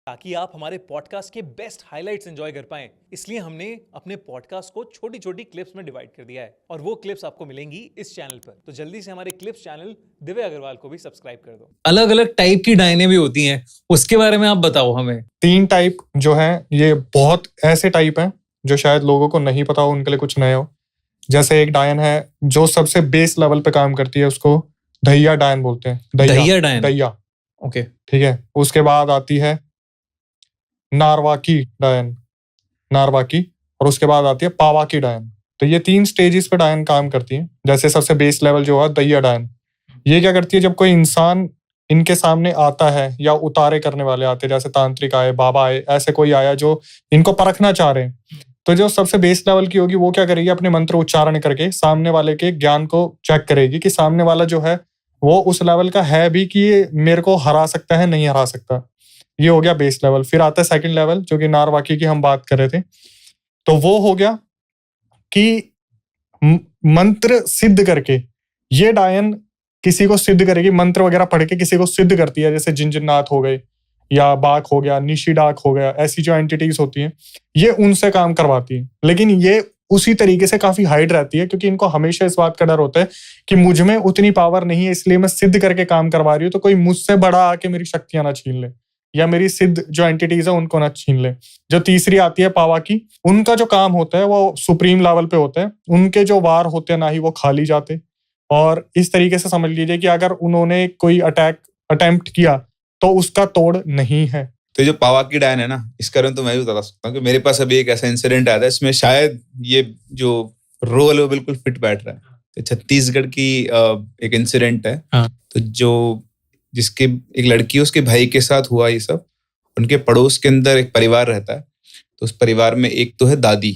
ताकि आप हमारे पॉडकास्ट के बेस्ट हाइलाइट्स एंजॉय कर पाएं, इसलिए हमने अपने पॉडकास्ट को छोटी छोटी क्लिप्स में डिवाइड कर दिया है और वो क्लिप्स आपको मिलेंगी इस चैनल पर। तो जल्दी से हमारे क्लिप्स चैनल दिव्य अग्रवाल को भी सब्सक्राइब कर दो। अलग अलग टाइप की डायने भी होती हैं, उसके बारे में आप बताओ हमें। 3 टाइप जो हैं, ये बहुत ऐसे टाइप हैं जो शायद लोगों को नहीं पता हो, उनके लिए कुछ नया हो। जैसे एक डायन है जो सबसे बेस लेवल पे काम करती है, उसको दहिया डायन बोलते हैं। दहिया डायन, दहिया, ओके, ठीक है। उसके बाद आती है नारवाकी डायन, नारवाकी, और उसके बाद आती है पावाकी डायन। तो ये 3 स्टेजेस पे डायन काम करती है। जैसे सबसे बेस लेवल जो है दहिया डायन, ये क्या करती है, जब कोई इंसान इनके सामने आता है या उतारे करने वाले आते हैं, जैसे तांत्रिक आए, बाबा आए, ऐसे कोई आया जो इनको परखना चाह रहे हैं, तो जो सबसे बेस लेवल की होगी वो क्या करेगी, अपने मंत्र उच्चारण करके सामने वाले के ज्ञान को चेक करेगी कि सामने वाला जो है वो उस लेवल का है भी कि ये मेरे को हरा सकता है, नहीं हरा सकता। ये हो गया बेस लेवल। फिर आता है सेकंड लेवल, जो कि नारवाकी की हम बात कर रहे थे। तो वो हो गया कि मंत्र सिद्ध करके ये डायन किसी को सिद्ध करेगी, मंत्र वगैरह पढ़ के किसी को सिद्ध करती है। जैसे जिनजिन्नाथ हो गए या बाघ हो गया, निशिडाक हो गया, ऐसी जो एंटिटीज होती हैं ये उनसे काम करवाती है। लेकिन ये उसी तरीके से काफी हाइड रहती है, क्योंकि इनको हमेशा इस बात का डर होता है कि मुझ में उतनी पावर नहीं है, इसलिए मैं सिद्ध करके काम करवा रही हूँ, तो कोई मुझसे बड़ा आके मेरी शक्तियां ना छीन ले या मेरी सिद्ध जो एंटिटीज है उनको ना छीन ले। जो तीसरी आती है पावाकी, उनका जो काम होता है वो सुप्रीम लेवल पे होता है। उनके जो वार होते हैं ना ही वो खाली जाते, और इस तरीके से समझ लीजिए कि अगर उन्होंने कोई अटेम्प्ट किया तो उसका तोड़ नहीं है। तो जो पावाकी डायन है ना, इसका तो मैं भी बता सकता हूँ कि मेरे पास अभी एक ऐसा इंसिडेंट आया था, इसमें शायद ये जो रोल है वो बिल्कुल फिट बैठ रहा है। तो छत्तीसगढ़ की एक इंसिडेंट है। तो जो जिसके एक लड़की है, उसके भाई के साथ हुआ ये सब। उनके पड़ोस के अंदर एक परिवार रहता है। तो उस परिवार में एक तो है दादी,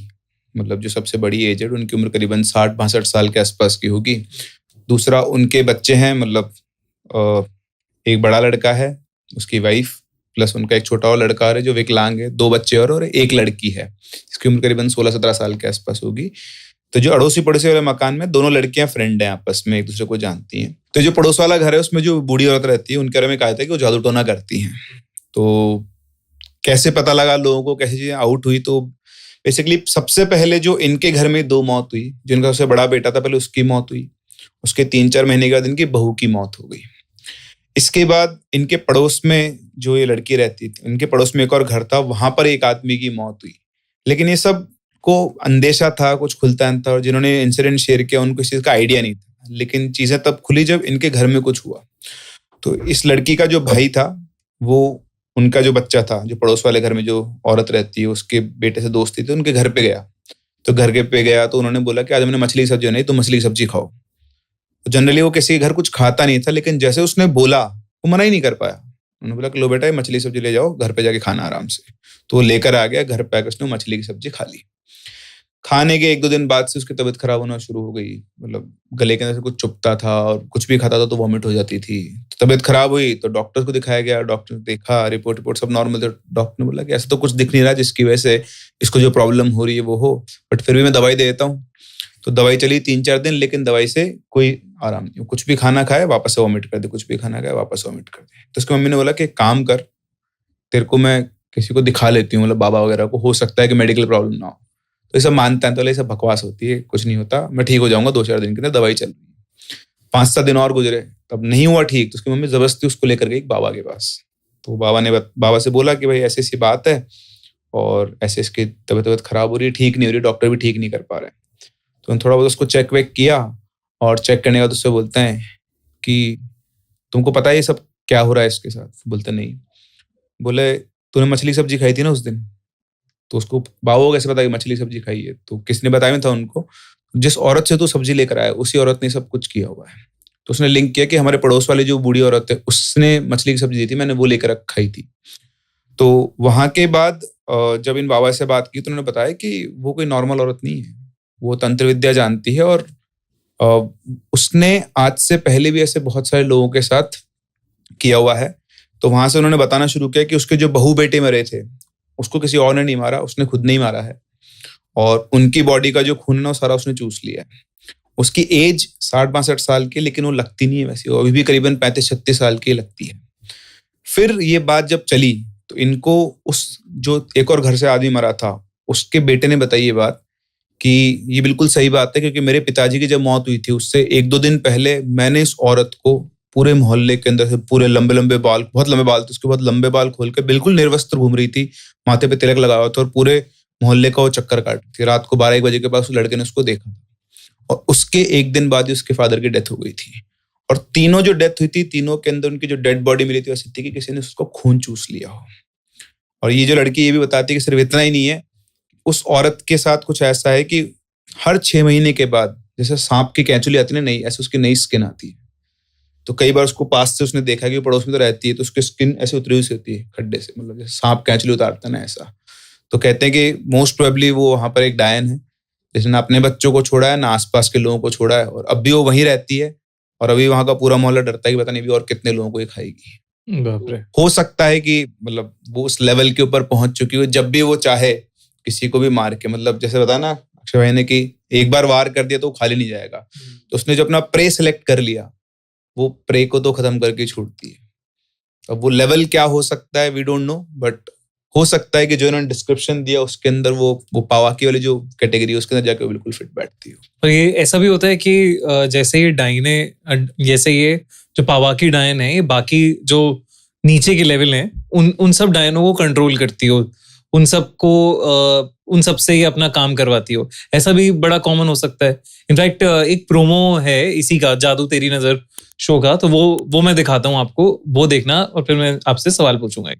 मतलब जो सबसे बड़ी एजेड, उनकी उम्र करीबन 60-62 साल के आसपास की होगी। दूसरा उनके बच्चे हैं, मतलब एक बड़ा लड़का है, उसकी वाइफ, प्लस उनका एक छोटा और लड़का है जो विकलांग है। 2 बच्चे और एक लड़की है, इसकी उम्र करीबन 16-17 साल के आसपास होगी। तो जो अड़ोसी पड़ोसी वाले मकान में दोनों लड़कियां फ्रेंड हैं, आपस में एक दूसरे को जानती हैं। तो जो पड़ोस वाला घर है उसमें जो बूढ़ी औरत रहती है, उनके बारे में कहा था कि वो जादू टोना करती हैं। तो कैसे पता लगा लोगों को, कैसी चीजें आउट हुई, तो बेसिकली सबसे पहले जो इनके घर में 2 मौत हुई। जिनका सबसे बड़ा बेटा था पहले उसकी मौत हुई, उसके 3-4 महीने के बाद इनकी बहू की मौत हो गई। इसके बाद इनके पड़ोस में जो ये लड़की रहती थी, इनके पड़ोस में एक और घर था, वहां पर एक आदमी की मौत हुई। लेकिन ये सब को अंदेशा था, कुछ खुलता नहीं था, और जिन्होंने इंसिडेंट शेयर किया उनको इस चीज का आइडिया नहीं था। लेकिन चीजें तब खुली जब इनके घर में कुछ हुआ। तो इस लड़की का जो भाई था, वो उनका जो बच्चा था, जो पड़ोस वाले घर में जो औरत रहती है उसके बेटे से दोस्ती थी, उनके घर पे गया। तो घर के पे गया तो उन्होंने बोला कि आज हमने मछली की सब्जी नहीं, तो मछली की सब्जी खाओ। जनरली वो किसी के घर कुछ खाता नहीं था, लेकिन जैसे उसने बोला वो मना ही नहीं कर पाया। उन्होंने बोला कि लो बेटा, ये मछली सब्जी ले जाओ, घर पे जाके खाना आराम से। तो वो लेकर आ गया, घर पे आकर उसने मछली की सब्जी खा ली। खाने के 1-2 दिन बाद से उसकी तबीयत खराब होना शुरू हो गई। मतलब गले के अंदर से कुछ चुभता था और कुछ भी खाता था तो वॉमिट हो जाती थी। तो तबीयत खराब हुई तो डॉक्टर को दिखाया गया। डॉक्टर ने देखा, रिपोर्ट सब नॉर्मल। तो डॉक्टर ने बोला कि ऐसा तो कुछ दिख नहीं रहा जिसकी वजह से इसको जो प्रॉब्लम हो रही है वो हो, बट फिर भी मैं दवाई दे देता हूँ। तो दवाई चली 3-4 दिन, लेकिन दवाई से कोई आराम नहीं। कुछ भी खाना खाए वापस से वॉमिट कर दे, कुछ भी खाना खाए वापस वॉमिट कर दे। तो उसकी मम्मी ने बोला कि काम कर, तेरे को मैं किसी को दिखा लेती हूँ, मतलब बाबा वगैरह को, हो सकता है कि मेडिकल प्रॉब्लम ना हो। तो ये सब मानता है, तो ये सब बकवास होती है, कुछ नहीं होता, मैं ठीक हो जाऊंगा 2-4 दिन के अंदर, दवाई चल रही है। 5-7 दिन और गुजरे, तब नहीं हुआ ठीक। तो उसकी मम्मी जबरदस्ती उसको लेकर गई बाबा के पास। तो बाबा से बोला कि भाई ऐसी ऐसी बात है और ऐसे इसकी तबीयत खराब हो रही है, ठीक नहीं हो रही, डॉक्टर भी ठीक नहीं कर पा रहे। तो थोड़ा बहुत उसको चेक वेक किया, और चेक करने के बाद उससे बोलते हैं कि तुमको पता है ये सब क्या हो रहा है इसके साथ? बोलते नहीं। बोले तूने मछली सब्जी खाई थी ना उस दिन? तो उसको बाबा को कैसे पता कि मछली सब्जी खाई है? तो किसने बताया था उनको? जिस औरत से तू सब्जी लेकर आया उसी औरत ने सब कुछ किया हुआ है। तो उसने लिंक किया कि हमारे पड़ोस वाली जो बूढ़ी औरत है उसने मछली की सब्जी दी थी, मैंने वो लेकर खाई थी। तो वहां के बाद जब इन बाबा से बात की तो उन्होंने बताया कि वो कोई नॉर्मल औरत नहीं है, वो तंत्र विद्या जानती है, और उसने आज से पहले भी ऐसे बहुत सारे लोगों के साथ किया हुआ है। तो वहां से उन्होंने बताना शुरू किया कि उसके जो बहू बेटे मरे थे उसको किसी और ने नहीं मारा, उसने खुद नहीं मारा है, और उनकी बॉडी का जो खून है वो सारा उसने चूस लिया है। उसकी एज 60-62 साल की, लेकिन वो लगती नहीं है वैसी, वो अभी भी करीबन 35-36 साल की लगती है। फिर ये बात जब चली तो इनको उस जो एक और घर से आदमी मरा था उसके बेटे ने बताई ये बात कि ये बिल्कुल सही बात है, क्योंकि मेरे पिताजी की जब मौत हुई थी उससे 1-2 दिन पहले मैंने इस औरत को पूरे मोहल्ले के अंदर से पूरे लंबे लंबे बाल, बहुत लंबे बाल थे उसके, बहुत लंबे बाल खोल के बिल्कुल निर्वस्त्र घूम रही थी, माथे पे तिलक लगा हुआ था और पूरे मोहल्ले का वो चक्कर काट रही थी। रात को 12-1 बजे के पास उस लड़के ने उसको देखा था और उसके 1 दिन बाद ही उसके फादर की डेथ हो गई थी। और तीनों जो डेथ हुई थी, तीनों के अंदर उनकी जो डेड बॉडी मिली थी वैसी थी कि किसी ने उसको खून चूस लिया हो। और ये जो लड़की ये भी बताती है कि सिर्फ इतना ही नहीं है, उस औरत के साथ कुछ ऐसा है कि हर 6 महीने के बाद जैसे सांप की कैंचुली आती है ना, नई, ऐसे उसकी नई स्किन आती है। तो कई बार उसको पास से उसने देखा कि पड़ोस में तो रहती है, तो उसकी स्किन ऐसे उतरी हुई होती है खड्डे से, मतलब जैसे सांप कैंचुली उतारता है ना ऐसा। तो कहते हैं कि मोस्ट प्रोबेबली वो वहां पर एक डायन है जिसने ना अपने बच्चों को छोड़ा है ना आसपास के लोगों को छोड़ा है, और अब भी वो वहीं रहती है और अभी वहां का पूरा मोहल्ला डरता है कि पता नहीं भी और कितने लोगों को ये खाएगी। बाप रे। हो सकता है कि मतलब वो उस लेवल के ऊपर पहुंच चुकी हो, जब भी वो चाहे किसी को भी मार के, मतलब जैसे बताया ना अक्षय भाई ने कि एक बार वार कर दिया तो वो खाली नहीं जाएगा। तो उसने जो अपना प्रे सिलेक्ट कर लिया, वो प्रे को तो खत्म करके छोड़ती है। अब वो लेवल क्या हो सकता है वी डोंट नो, बट हो सकता है कि जो इन्होंने डिस्क्रिप्शन दिया उसके अंदर वो पावाकी वाली जो कैटेगरी है उसके अंदर जाके बिल्कुल फिट बैठती हो। और ये ऐसा भी होता है कि जैसे ये डायने, जैसे ये जो पावाकी डायन है, ये बाकी जो नीचे के लेवल हैं उन सब डायनों को कंट्रोल करती हो, उन सब से ही अपना काम करवाती हो। ऐसा भी बड़ा कॉमन हो सकता है। इनफैक्ट एक प्रोमो है इसी का, जादू तेरी नजर शो का, तो वो मैं दिखाता हूँ आपको, वो देखना और फिर मैं आपसे सवाल पूछूंगा।